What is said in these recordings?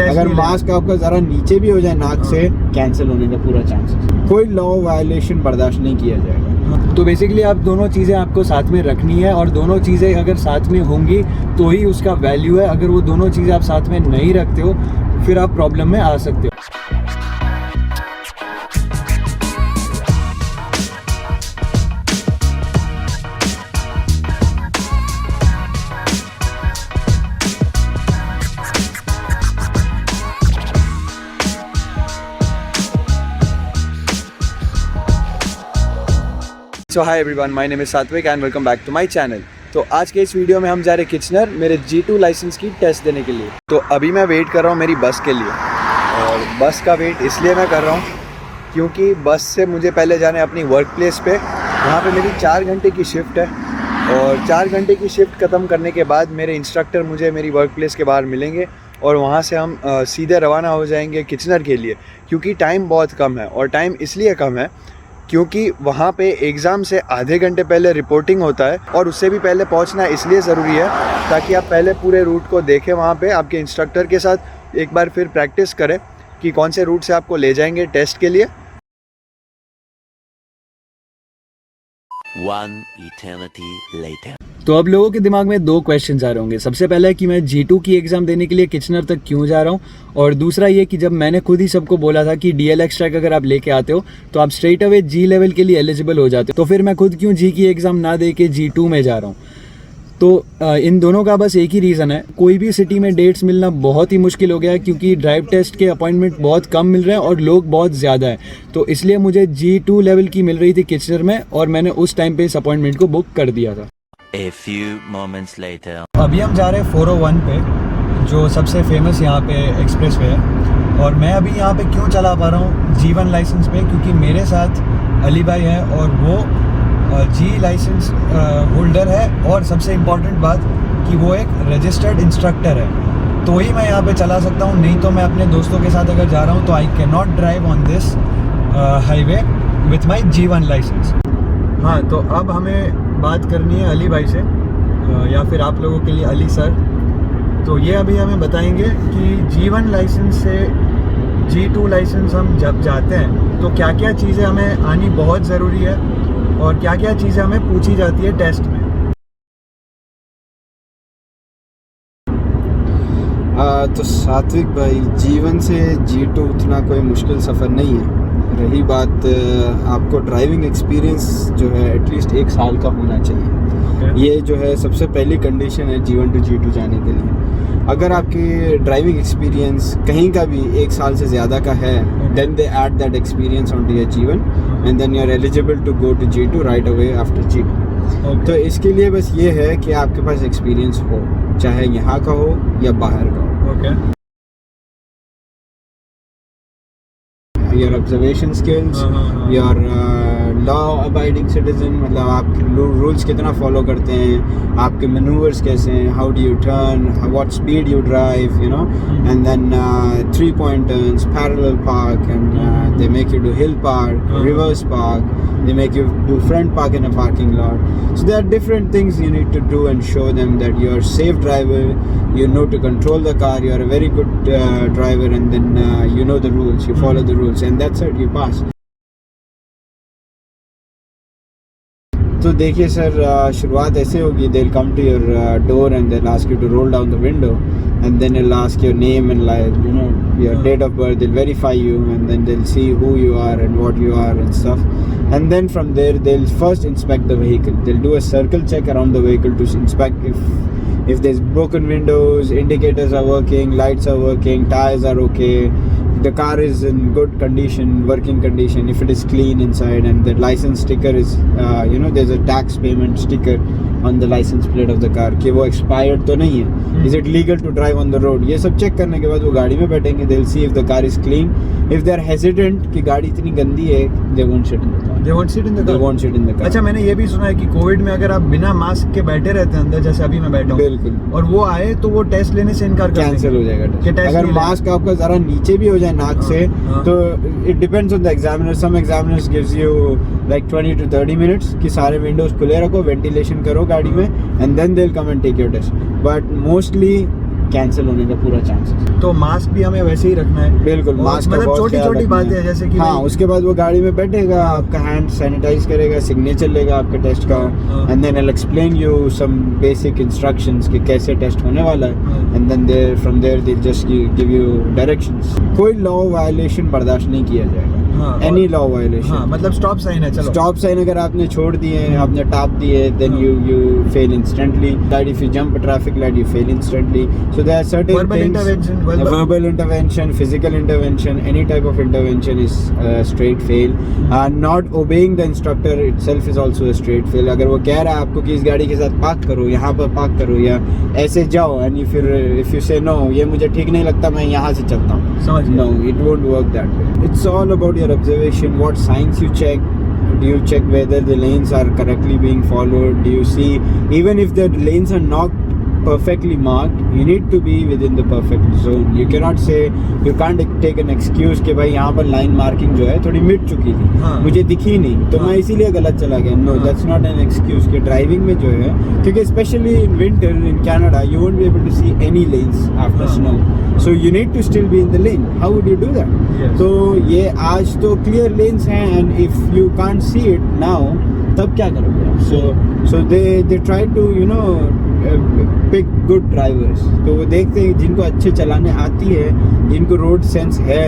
अगर मास्क आपका जरा नीचे भी हो जाए नाक से, कैंसिल होने का पूरा चांसेस। कोई लॉ वायलेशन बर्दाश्त नहीं किया जाएगा। तो बेसिकली आप दोनों चीज़ें आपको साथ में रखनी है, और दोनों चीज़ें अगर साथ में होंगी तो ही उसका वैल्यू है। अगर वो दोनों चीज़ें आप साथ में नहीं रखते हो फिर आप प्रॉब्लम में आ सकते हो। So hi everyone, my name is Satvik and welcome back to my channel. तो आज के इस वीडियो में हम जा रहे हैं किचनर मेरे G2 लाइसेंस की टेस्ट देने के लिए। तो अभी मैं वेट कर रहा हूँ मेरी बस के लिए, और बस का वेट इसलिए मैं कर रहा हूँ क्योंकि बस से मुझे पहले जाना है अपनी वर्क प्लेस पे। वहाँ पे मेरी 4 घंटे की शिफ्ट है, और 4 घंटे की शिफ्ट ख़त्म करने के बाद मेरे इंस्ट्रक्टर मुझे मेरी वर्क प्लेस के बाहर मिलेंगे, और वहाँ से हम सीधे रवाना हो जाएंगे किचनर के लिए। क्योंकि टाइम बहुत कम है, और टाइम इसलिए कम है क्योंकि वहाँ पे एग्ज़ाम से आधे घंटे पहले रिपोर्टिंग होता है, और उससे भी पहले पहुँचना इसलिए ज़रूरी है ताकि आप पहले पूरे रूट को देखें वहाँ पे आपके इंस्ट्रक्टर के साथ, एक बार फिर प्रैक्टिस करें कि कौन से रूट से आपको ले जाएंगे टेस्ट के लिए। One eternity later. तो अब लोगों के दिमाग में 2 क्वेश्चंस आ रहे होंगे। सबसे पहला है कि मैं G2 की एग्ज़ाम देने के लिए किचनर तक क्यों जा रहा हूँ, और दूसरा ये कि जब मैंने खुद ही सबको बोला था कि DL ट्रैक अगर आप लेके आते हो तो आप स्ट्रेट अवे G लेवल के लिए एलिजिबल हो जाते हो, तो फिर मैं खुद क्यों G की एग्ज़ाम ना दे के G2 में जा रहा हूँ। तो इन दोनों का बस एक ही रीज़न है, कोई भी सिटी में डेट्स मिलना बहुत ही मुश्किल हो गया है क्योंकि ड्राइव टेस्ट के अपॉइंटमेंट बहुत कम मिल रहे हैं और लोग बहुत ज़्यादा है। तो इसलिए मुझे G2 लेवल की मिल रही थी किचनर में, और मैंने उस टाइम पे इस अपॉइंटमेंट को बुक कर दिया था। A few moments later. अभी हम जा रहे हैं 401 पे, जो सबसे फेमस यहाँ पे एक्सप्रेस वे है। और मैं अभी यहाँ पे क्यों चला पा रहा हूँ G1 लाइसेंस पे, क्योंकि मेरे साथ अली भाई है और वो G लाइसेंस होल्डर है, और सबसे इम्पॉर्टेंट बात कि वो एक रजिस्टर्ड इंस्ट्रक्टर है। तो ही मैं यहाँ पे चला सकता हूँ, नहीं तो मैं अपने दोस्तों के साथ अगर जा रहा हूँ तो I can not drive on this highway with my G1 licence. हाँ, तो अब हमें बात करनी है अली भाई से, या फिर आप लोगों के लिए अली सर। तो ये अभी हमें बताएंगे कि G1 लाइसेंस से G2 लाइसेंस हम जब जाते हैं तो क्या क्या चीज़ें हमें आनी बहुत ज़रूरी है, और क्या क्या चीज़ें हमें पूछी जाती है टेस्ट में। तो सात्विक भाई, G1 से G2 उतना कोई मुश्किल सफ़र नहीं है। रही बात आपको ड्राइविंग एक्सपीरियंस जो है एटलीस्ट 1 साल का होना चाहिए। ये जो है सबसे पहली कंडीशन है G1 to G2 जाने के लिए। अगर आपकी ड्राइविंग एक्सपीरियंस कहीं का भी 1 साल से ज़्यादा का है, then they add that experience on to your G1 and then you are eligible to go to G2 right away after G1। तो इसके लिए बस ये है कि आपके पास एक्सपीरियंस हो, चाहे यहाँ का हो या बाहर का हो। Your observation skills, your law abiding citizen, मतलब आप रूल्स कितना फॉलो करते हैं, आपके मैनूवर्स कैसे हैं, how do you turn, what speed you drive, you know, and then 3-point turns, parallel park, and they make you do hill park, reverse park, they make you do front park in a parking lot. So there are different things you need to do and show them that you are a safe driver, you know to control the car, you are a very good driver, and then you know the rules, you follow the rules, and that's it, you pass. तो देखिए sir, शुरुआत ऐसे होगी, they'll come to your door and they'll ask you to roll down the window, and then they'll ask your name and, like, you know, your date of birth. They'll verify you, and then they'll see who you are and what you are and stuff, and then from there they'll first inspect the vehicle. They'll do a circle check around the vehicle to inspect if there's broken windows, indicators are working, lights are working, tires are okay, the car is in good condition, working condition, if it is clean inside, and the license sticker is you know, there's a tax payment sticker on the license plate of the car कि वो expired तो नहीं है, is it legal to drive on the road। ये सब check करने के बाद वो गाड़ी में बैठेंगे, they'll see if the car is clean, if they are hesitant कि गाड़ी इतनी गंदी है, they won't sit in the car, They won't sit in the car. they won't sit in the car। अच्छा, मैंने ये भी सुना है कि कोविड में अगर आप बिना मास्क के बैठे रहते हैं अंदर, जैसे अभी मैं बैठा हूँ, बिल्कुल, और वो आए तो वो टेस्ट लेने से इनकार कर कैंसिल हो जाएगा टेस्ट। अगर मास्क आपका जरा नीचे भी हो जाए नाक से, तो it depends on the examiner. Some examiners gives you like 20 to 30 minutes कि सारे विंडोज खुले रखो, वेंटिलेशन करो गाड़ी में, and then they will come and take your test. But mostly cancel होने का पूरा चांस है। तो मास्क भी हमें वैसे ही रखना है। बिल्कुल, मास्क का मतलब बहुत छोटी ख्याल छोटी रखना बातें जैसे कि हाँ, उसके बाद वो गाड़ी में बैठेगा, आपका हैंड सैनिटाइज करेगा, सिग्नेचर लेगा आपके टेस्ट का, and then I explain you some basic instructions कि कैसे टेस्ट होने वाला है, and then there from there they just give you directions. कोई लॉ वायलेशन बर्दाश्त नहीं किया जाएगा, एनी लॉ वायलेशन। मतलब स्टॉप साइन है, चलो स्टॉप साइन अगर आपने छोड़ दिए, आपने टाप दिए, then you fail instantly. That if you jump a traffic light, you fail instantly. So there are certain verbal things, intervention, verbal intervention, physical intervention, any type of intervention is a straight fail. Not obeying the instructor itself is also a straight fail. अगर वो कह रहा है आपको कि इस गाड़ी के साथ पार्क करो, यहाँ पर पार्क करो या ऐसे जाओ, and if you say no, ये मुझे ठीक नहीं लगता, मैं यहाँ से चलता हूँ, समझ गया। no, it won't work that way. It's all about your observation, what signs you check. Do you check whether the lanes are correctly being followed? Do you see, even if the lanes are not perfectly marked, you need to be within the perfect zone. You cannot say, you can't take an excuse कि भाई यहाँ पर line marking जो है थोड़ी मिट चुकी थी, मुझे दिखी नहीं तो मैं इसीलिए गलत चला गया। No, that's not an excuse कि ड्राइविंग में जो है, क्योंकि especially in winter in Canada you won't be able to see any lanes after snow, so you need to still be in the lane. How would you do that? Yes. तो ये आज तो clear lanes हैं, and if you can't see it now, तब क्या करोगे आप? So they try to pick good drivers. तो वो देखते हैं जिनको अच्छे चलाने आती है, जिनको रोड सेंस है,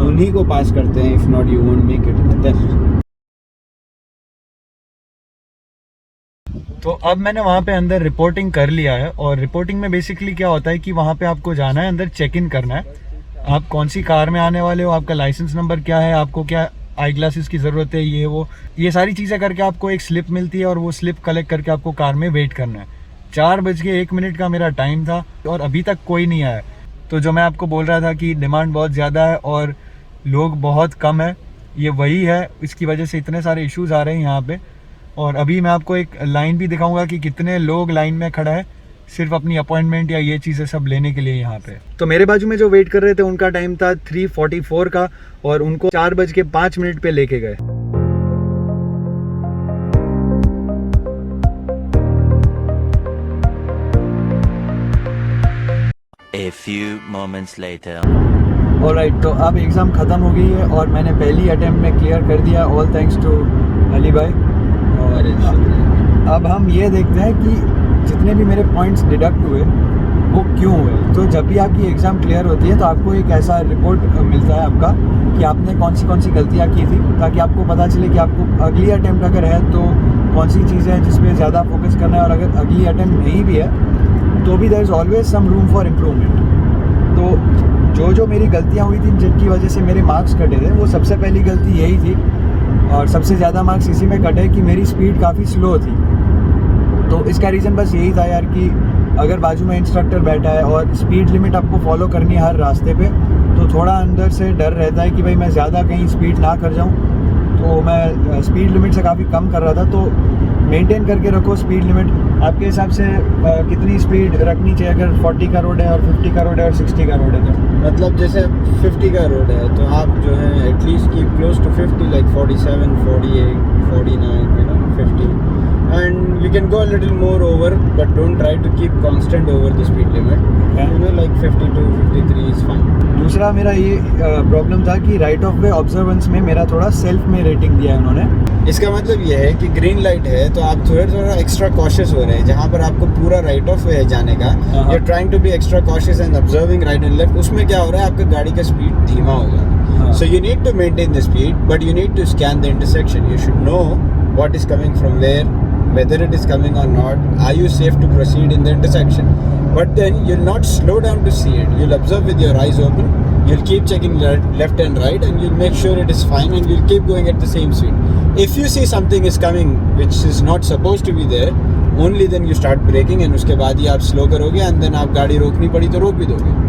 उन्हीं को पास करते हैं. If not, you won't make it in the test. तो अब मैंने वहाँ पे अंदर रिपोर्टिंग कर लिया है, और रिपोर्टिंग में बेसिकली क्या होता है कि वहाँ पे आपको जाना है, अंदर चेक इन करना है, आप कौन सी कार में आने वाले हो, आपका लाइसेंस नंबर क्या है, आपको क्या आई ग्लासेस की ज़रूरत है, ये सारी चीज़ें करके आपको एक स्लिप मिलती है, और वो स्लिप कलेक्ट करके आपको कार में वेट करना है. 4:01 का मेरा टाइम था और अभी तक कोई नहीं आया. तो जो मैं आपको बोल रहा था कि डिमांड बहुत ज़्यादा है और लोग बहुत कम है, ये वही है, इसकी वजह से इतने सारे इश्यूज़ आ रहे हैं यहाँ पे. और अभी मैं आपको एक लाइन भी दिखाऊंगा कि कितने लोग लाइन में खड़ा है सिर्फ अपनी अपॉइंटमेंट या ये चीज़ें सब लेने के लिए यहाँ पे. तो मेरे बाजू में जो वेट कर रहे थे उनका टाइम था 3:44 का, और उनको 4:05 पे लेके गए. A few moments later. Alright, तो अब एग्ज़ाम ख़त्म हो गई है और मैंने पहली अटेम्प्ट में क्लियर कर दिया, ऑल थैंक्स टू अली भाई. और अब हम ये देखते हैं कि जितने भी मेरे पॉइंट्स डिडक्ट हुए वो क्यों हुए. तो जब भी आपकी एग्ज़ाम क्लियर होती है तो आपको एक ऐसा रिपोर्ट मिलता है आपका कि आपने कौन सी गलतियाँ की थी, ताकि आपको पता चले कि आपको अगली अटेम्प्ट अगर है तो कौन सी चीज़ें हैं जिस पे ज़्यादा फोकस करना है, और अगर अगली अटेम्प्ट नहीं भी है तो भी there is always some room for improvement. तो जो मेरी गलतियाँ हुई थी जिनकी वजह से मेरे मार्क्स कटे थे, वो सबसे पहली गलती यही थी, और सबसे ज़्यादा मार्क्स इसी में कटे कि मेरी स्पीड काफ़ी स्लो थी. तो इसका रीज़न बस यही था यार कि अगर बाजू में इंस्ट्रक्टर बैठा है और स्पीड लिमिट आपको फॉलो करनी है हर रास्ते पे, तो थोड़ा अंदर से डर रहता है कि भाई मैं ज़्यादा कहीं स्पीड ना कर जाऊं. तो मैं स्पीड लिमिट से काफ़ी कम कर रहा था. तो मेंटेन करके रखो स्पीड लिमिट. आपके हिसाब से कितनी स्पीड रखनी चाहिए अगर 40 का रोड है और 50 का रोड है और 60 का रोड है? तो मतलब जैसे 50 का रोड है तो आप जो है at least keep close to 50, like 47, 48, 49, 50. And you can go a little more over, but don't try to keep constant over the speed limit. Okay. Like 52, 53 is fine. दूसरा मेरा ये प्रॉब्लम था कि राइट ऑफ वे ऑब्जर्वेंस में मेरा थोड़ा self में rating दिया है उन्होंने. इसका मतलब ये है कि ग्रीन लाइट है तो आप थोड़ा एक्स्ट्रा कॉशियस हो रहे हैं. जहाँ पर आपको पूरा राइट ऑफ वे है जाने का, you are trying to be extra cautious and observing right and left. उसमें क्या हो रहा है, आपका गाड़ी का स्पीड धीमा हो जा रहा है. So you need to maintain the speed, but you need to scan the intersection. You should know what is coming from where, whether it is coming or not. Are you safe to proceed in the intersection? But then you'll not slow down to see it. You'll observe with your eyes open. You'll keep checking left and right, and you'll make sure it is fine, and you'll keep going at the same speed. If you see something is coming which is not supposed to be there, only then you start braking, and उसके बाद ही आप slow करोगे, and then आप गाड़ी रोकनी पड़ी तो रोक भी दोगे.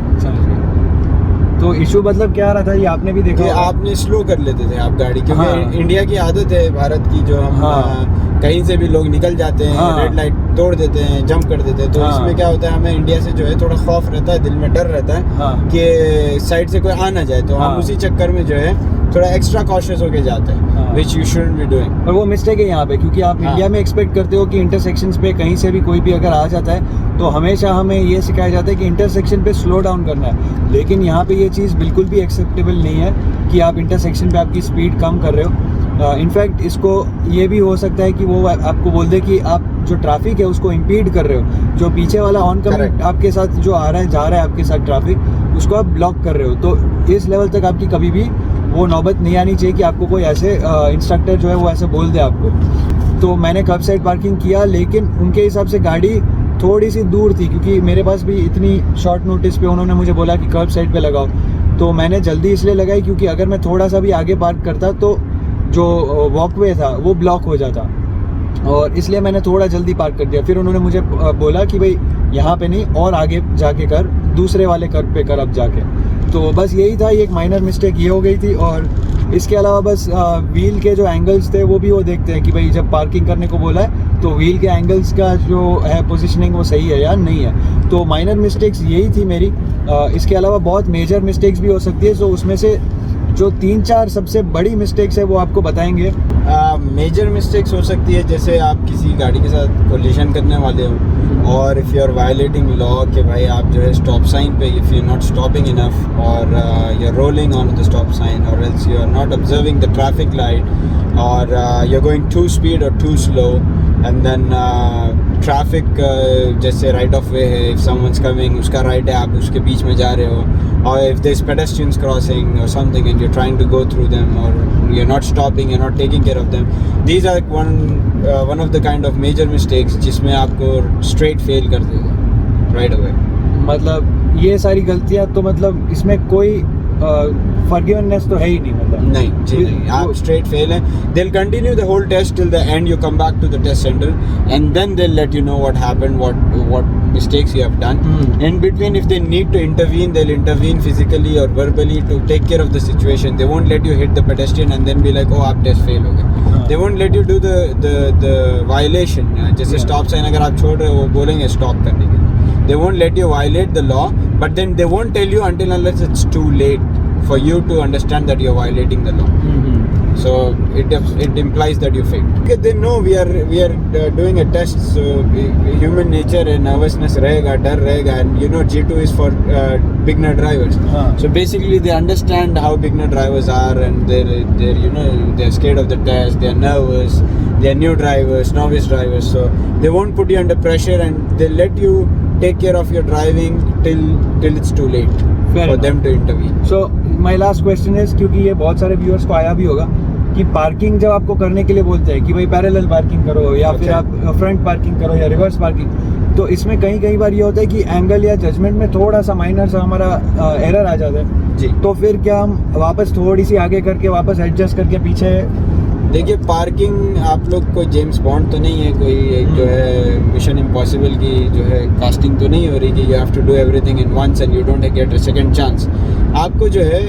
तो इशू मतलब क्या आ रहा था, ये आपने भी देखा, आपने स्लो कर लेते थे आप गाड़ी, क्योंकि इंडिया की आदत है, भारत की, जो हम कहीं से भी लोग निकल जाते हैं, हाँ। रेड लाइट तोड़ देते हैं, जंप कर देते हैं। तो हाँ। इसमें क्या होता है, हमें इंडिया से जो है थोड़ा खौफ रहता है, दिल में डर रहता है हाँ। कि साइड से कोई आ ना जाए। तो हाँ। हम उसी चक्कर में जो है थोड़ा एक्स्ट्रा कॉशियस होके जाते हैं, हाँ। Which you shouldn't be doing. और वो मिस्टेक है यहाँ पे, क्योंकि आप हाँ। इंडिया में एक्सपेक्ट करते हो कि इंटरसेक्शंस पे कहीं से भी कोई भी अगर आ जाता है तो हमेशा हमें ये सिखाया जाता है कि इंटरसेक्शन पे स्लो डाउन करना है। लेकिन यहाँ पे ये चीज़ बिल्कुल भी एक्सेप्टेबल नहीं है कि आप इंटरसेक्शन पे आपकी स्पीड कम कर रहे हो। इनफैक्ट इसको ये भी हो सकता है कि वो आपको बोल दे कि आप जो ट्रैफिक है उसको इम्पीड कर रहे हो, जो पीछे वाला ऑन कमिंग Correct. आपके साथ जो आ रहा है जा रहा है आपके साथ ट्रैफिक, उसको आप ब्लॉक कर रहे हो। तो इस लेवल तक आपकी कभी भी वो नौबत नहीं आनी चाहिए कि आपको कोई ऐसे इंस्ट्रक्टर जो है वो ऐसे बोल दे आपको। तो मैंने कर्ब साइड पार्किंग किया, लेकिन उनके हिसाब से गाड़ी थोड़ी सी दूर थी, क्योंकि मेरे पास भी इतनी शॉर्ट नोटिस पे उन्होंने मुझे बोला कि कर्ब साइड पे लगाओ। तो मैंने जल्दी इसलिए लगाई क्योंकि अगर मैं थोड़ा सा भी आगे पार्क करता तो जो वॉकवे था वो ब्लॉक हो जाता, और इसलिए मैंने थोड़ा जल्दी पार्क कर दिया। फिर उन्होंने मुझे बोला कि भाई यहाँ पे नहीं और आगे जाके कर, दूसरे वाले कर्ब पे कर अब जाके। तो बस यही था, ये एक माइनर मिस्टेक ये हो गई थी। और इसके अलावा बस व्हील के जो एंगल्स थे वो भी वो देखते हैं कि भाई जब पार्किंग करने को बोला है तो व्हील के एंगल्स का जो है पोजीशनिंग वो सही है या नहीं है। तो माइनर मिस्टेक्स यही थी मेरी। इसके अलावा बहुत मेजर मिस्टेक्स भी हो सकती है, तो उसमें से जो 3-4 सबसे बड़ी मिस्टेक्स है वो आपको बताएंगे। मेजर मिस्टेक्स हो सकती है, जैसे आप किसी गाड़ी के साथ कोलिशन करने वाले हो और if you are violating law कि भाई आप जो है स्टॉप साइन पे if you are not stopping enough or you are rolling on the stop sign or else you are not observing the traffic light or you are going to speed or too slow and then traffic जैसे right of way है, if someone's coming उसका right है, आप उसके बीच में जा रहे हो, or if there's pedestrians crossing or something and you're trying to go through them or you're not stopping, you're not taking care of them, these are one of the kind of major mistakes जिसमें आपको straight fail कर देगा right away। मतलब ये सारी गलतियाँ तो मतलब इसमें कोई फॉरगिवनेस तो है ही नहीं, मतलब नहीं जी नहीं, आप straight fail हैं। They'll continue the whole test till the end, you come back to the test center and then they'll let you know what happened, what mistakes you have done। In between if they need to intervene, they'll intervene physically or verbally to take care of the situation। They won't let you hit the pedestrian and then be like oh आप test fail हो गए। They won't let you do the violation, जैसे stop sign अगर आप छोड़ रहे हो वो बोलेंगे stop करने के लिए। They won't let you violate the law, but then they won't tell you until unless it's too late for you to understand that you're violating the law। So it implies that you failed। Okay, they know we are doing a test, so human nature and nervousness रहेगा, डर रहेगा, and you know G2 is for beginner drivers। हाँ। So basically they understand how beginner drivers are and they're you know they're scared of the test, they're nervous, they're new drivers, novice drivers, so they won't put you under pressure and they'll let you take care of your driving till it's too late Fair for enough। them to intervene। So my last question is, क्योंकि ये बहुत सारे viewers को आया भी होगा कि parking जब आपको करने के लिए बोलते हैं कि भाई पैरेलल पार्किंग करो या फिर आप फ्रंट पार्किंग करो या रिवर्स पार्किंग, तो इसमें कई बार ये होता है कि एंगल या जजमेंट में थोड़ा सा माइनर सा हमारा एरर आ जाता है जी। तो फिर क्या हम वापस थोड़ी सी आगे करके वापस एडजस्ट करके पीछे? देखिए पार्किंग आप लोग कोई जेम्स बॉन्ड तो नहीं है, कोई एक जो है मिशन इम्पॉसिबल की जो है कास्टिंग तो नहीं हो रही कि you have to do everything in once and you don't get a second chance. आपको जो है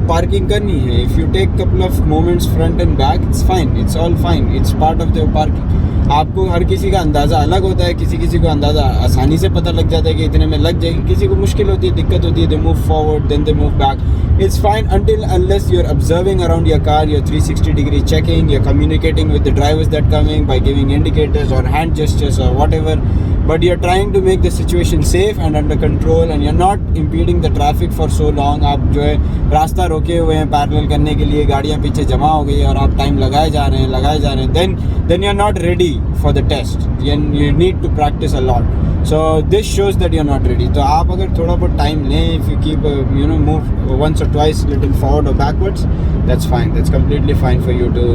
पार्किंग करनी है। If you take couple of moments front and back it's fine, it's all fine, it's part of the parking. आपको हर किसी का अंदाज़ा अलग होता है, किसी को अंदाज़ा आसानी से पता लग जाता है कि इतने में लग जाएगी, किसी को मुश्किल होती है, दिक्कत होती है, they move forward then they move back. It's fine until unless you're observing around your car, you're 360-degree checking, you're communicating with the drivers that coming by giving indicators or hand gestures or whatever, but you're trying to make the situation safe and under control and you're not impeding the traffic for so long। आप जो है रास्ता रोके हुए हैं parallel करने के लिए, गाड़ियाँ पीछे जमा हो गई और आप टाइम लगाए जा रहे हैं, then you're not ready for the test and you need to practice a lot। So this shows that you're not ready। तो आप अगर थोड़ा बहुत टाइम लें, if you keep move once or twice little forward or backwards, that's fine, that's completely fine for you to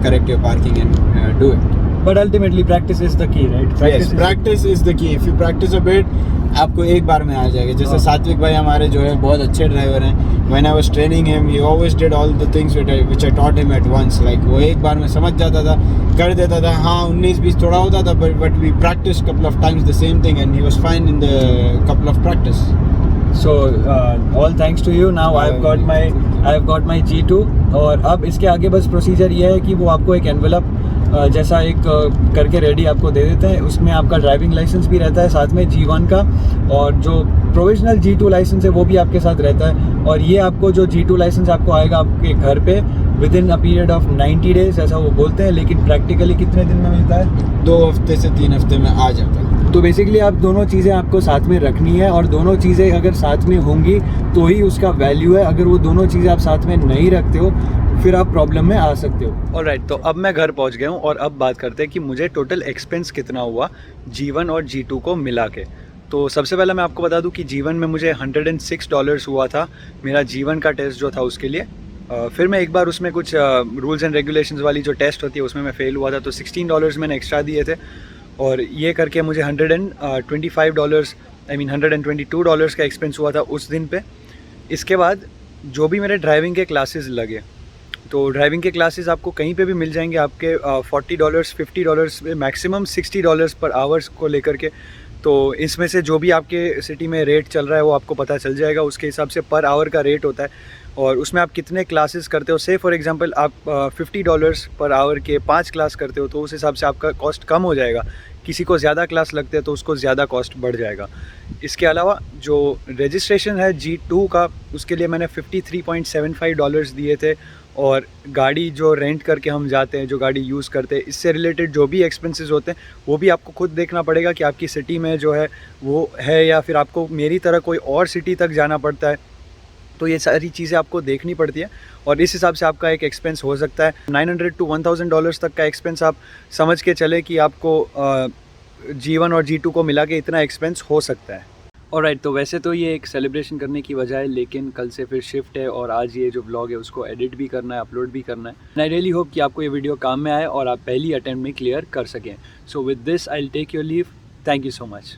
correct your parking and do it। But ultimately practice is the key, right? Practice is the key। If you practice a bit, आपको एक बार में आ जाएगा। जैसे सात्विक भाई हमारे जो है बहुत अच्छे ड्राइवर हैं। When I was training him, he always did all the things which I taught him at once। Like वो एक बार में समझ जाता था, कर देता था। हाँ 19-20 थोड़ा होता था, but we practiced couple of times the same thing and he was fine in the couple of practice। So all thanks to you। Now I've got my G2 और अब इसके आगे बस प्रोसीजर ये है कि वो आपको एक एनवेलप जैसा एक करके रेडी आपको दे देते हैं। उसमें आपका ड्राइविंग लाइसेंस भी रहता है साथ में G1 का, और जो प्रोविजनल G2 लाइसेंस है वो भी आपके साथ रहता है। और ये आपको जो G2 लाइसेंस आपको आएगा आपके घर पे with in a period of 90 days, ऐसा वो बोलते हैं, लेकिन प्रैक्टिकली कितने दिन में मिलता है? 2 हफ्ते से 3 हफ्ते में आ जाता है। तो बेसिकली आप दोनों चीज़ें आपको साथ में रखनी है, और दोनों चीज़ें अगर साथ में होंगी तो ही उसका वैल्यू है। अगर वो दोनों चीज़ें आप साथ में नहीं रखते हो फिर आप प्रॉब्लम में आ सकते हो। ऑलराइट, तो अब मैं घर पहुंच गया हूं और अब बात करते हैं कि मुझे टोटल एक्सपेंस कितना हुआ G1 और G2 को मिला के। तो सबसे पहले मैं आपको बता दूं कि G1 में मुझे $106 हुआ था मेरा G1 का टेस्ट जो था उसके लिए। फिर मैं एक बार उसमें कुछ रूल्स एंड रेगुलेशंस वाली जो टेस्ट होती है उसमें मैं फ़ेल हुआ था, तो $16 मैंने एक्स्ट्रा दिए थे, और ये करके मुझे $122 का एक्सपेंस हुआ था उस दिन पे। इसके बाद जो भी मेरे ड्राइविंग के क्लासेस लगे, तो ड्राइविंग के क्लासेस आपको कहीं पे भी मिल जाएंगे आपके $40, $50, मैक्सिमम $60 पर आवर्स को लेकर के। तो इसमें से जो भी आपके सिटी में रेट चल रहा है वो आपको पता चल जाएगा, उसके हिसाब से पर आवर का रेट होता है, और उसमें आप कितने क्लासेस करते हो। से फॉर एग्जांपल आप $50 पर आवर के 5 क्लास करते हो तो उस हिसाब से आपका कॉस्ट कम हो जाएगा। किसी को ज़्यादा क्लास लगते हैं तो उसको ज़्यादा कॉस्ट बढ़ जाएगा। इसके अलावा जो रजिस्ट्रेशन है G2 का, उसके लिए मैंने $53.75 दिए थे, और गाड़ी जो रेंट करके हम जाते हैं, जो गाड़ी यूज़ करते हैं, इससे रिलेटेड जो भी एक्सपेंसेस होते हैं वो भी आपको खुद देखना पड़ेगा कि आपकी सिटी में जो है वो है, या फिर आपको मेरी तरह कोई और सिटी तक जाना पड़ता है। तो ये सारी चीज़ें आपको देखनी पड़ती है, और इस हिसाब से आपका एक एक्सपेंस हो सकता है $900 to $1000 तक का एक्सपेंस। आप समझ के चले कि आपको G1 और G2 को मिला के इतना एक्सपेंस हो सकता है। ऑलराइट, तो वैसे तो ये एक सेलिब्रेशन करने की वजह है, लेकिन कल से फिर शिफ्ट है और आज ये जो ब्लॉग है उसको एडिट भी करना है, अपलोड भी करना है। आई रियली होप कि आपको ये वीडियो काम में आए और आप पहली अटेम्प्ट में क्लियर कर सकें। So with this I will take your leave. Thank you so much.